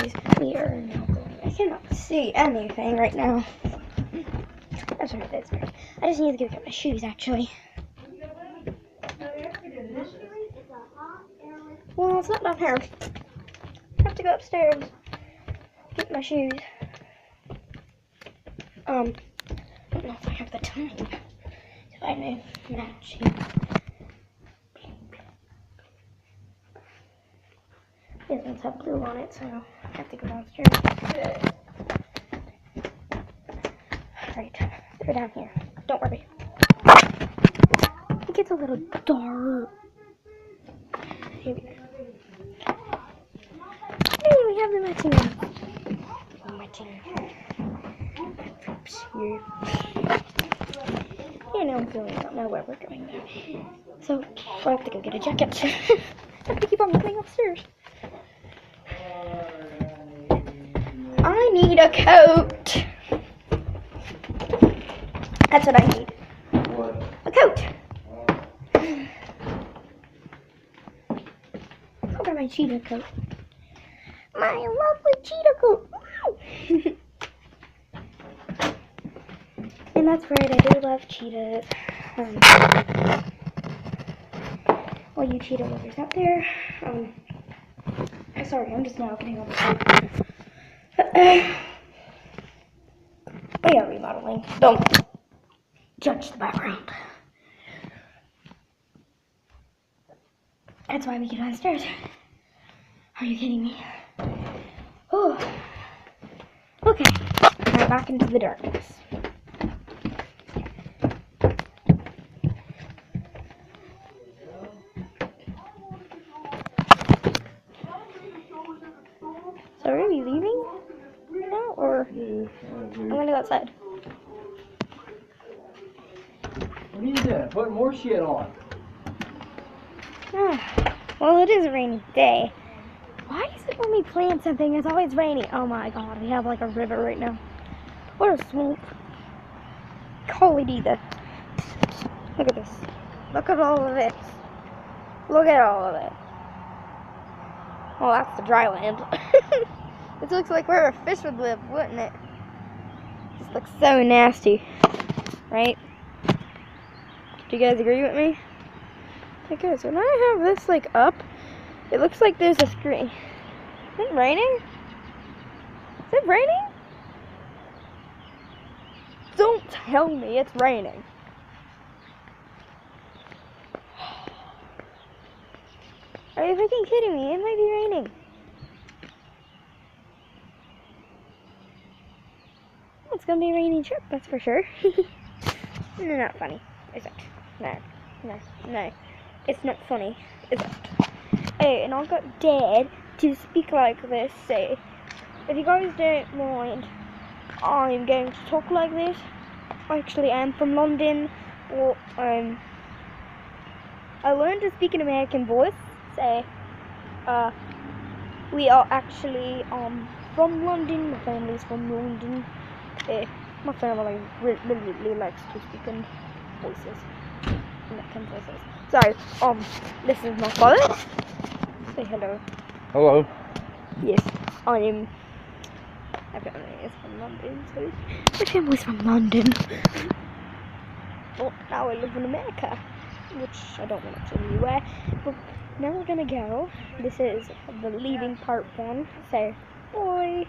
shoes. We are now going. I cannot see anything right now. That's right, that's right. I just need to go get my shoes, actually. Well, it's not down here. I have to go upstairs. Get my shoes. I don't know if I have the time. If I know matching. These ones have blue on it, so I have to go downstairs. Alright, they're down here. Don't worry. It gets a little dark. Here we go. Hey, we have the matching one. Matching. Oops, here. You know, we don't know where we're going now. So, I have to go get a jacket. I have to keep on moving upstairs. I need a coat. That's what I need. What? A coat. Look at my cheetah coat. My lovely cheetah coat. And that's right, I do love cheetahs. All you cheetah lovers out there. Sorry, I'm just now getting on the phone. We are remodeling. Don't judge the background. That's why we get downstairs. Are you kidding me? Oh. Okay. Now back into the darkness. So are we leaving right now, or I'm gonna go outside? What are you doing? Putting more shit on. Well, it is a rainy day. Why is it when we plan something, it's always rainy? Oh my god, we have like a river right now. What a swamp. Collie either. Look at this. Look at all of this. Look at all of it. Oh, that's the dry land. This looks like where a fish would live, wouldn't it? This looks so nasty. Right? Do you guys agree with me? Hey guys, when I have this like up, it looks like there's a screen. Is it raining? Is it raining? Don't tell me it's raining. Are you freaking kidding me? It might be raining. It's gonna be a rainy trip, that's for sure. No, not funny, is it? No. It's not funny, is it? Hey, and I got Dad to speak like this, say, if you guys don't mind, I'm going to talk like this. Actually, I'm from London, or I learned to speak an American voice, say, we are actually, from London, my family's from London. My family really likes to speak in voices, American voices. So, this is my father. Say hello. Hello. Yes, my family is from London, so my family's from London. Well, now I live in America, which I don't want to tell you where, but now we're gonna go. This is the leaving part 1, so, bye.